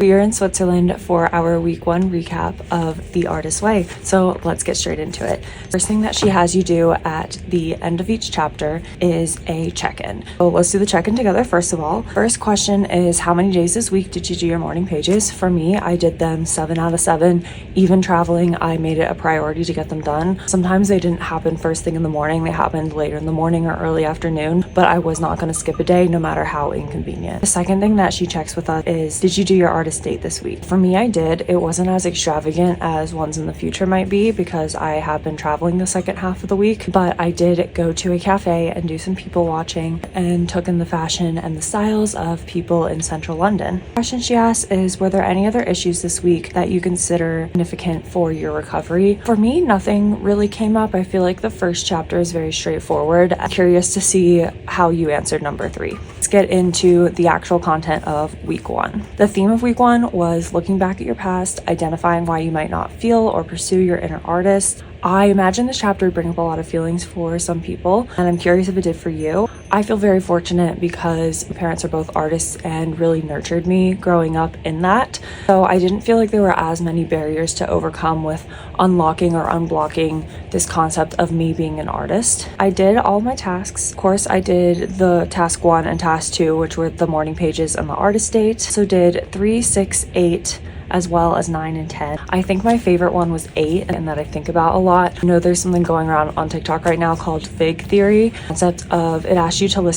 We are in Switzerland for our week 1 recap of The Artist's Way. So let's get straight into it. First thing that she has you do at the end of each chapter is a check-in. So let's do the check-in together first of all. First question is, how many days this week did you do your morning pages? For me, I did them 7 out of 7. Even traveling, I made it a priority to get them done. Sometimes they didn't happen first thing in the morning. They happened later in the morning or early afternoon, but I was not going to skip a day no matter how inconvenient. The second thing that she checks with us is, did you do your artist date this week? For me, I did. It wasn't as extravagant as ones in the future might be because I have been traveling the second half of the week, but I did go to a cafe and do some people watching and took in the fashion and the styles of people in central London. The question she asks is, were there any other issues this week that you consider significant for your recovery? For me, nothing really came up. I feel like the first chapter is very straightforward. I'm curious to see how you answered number 3. Let's get into the actual content of week 1. The theme of week 1 was looking back at your past, identifying why you might not feel or pursue your inner artist. I imagine this chapter would bring up a lot of feelings for some people, and I'm curious if it did for you. I feel very fortunate because my parents are both artists and really nurtured me growing up in that. So I didn't feel like there were as many barriers to overcome with unlocking or unblocking this concept of me being an artist. I did all my tasks. Of course, I did the task 1 and task 2, which were the morning pages and the artist date. So did 3, 6, 8, as well as 9 and 10. I think my favorite one was 8, and that I think about a lot. I know there's something going around on TikTok right now called Fig Theory, concept of it asks you to list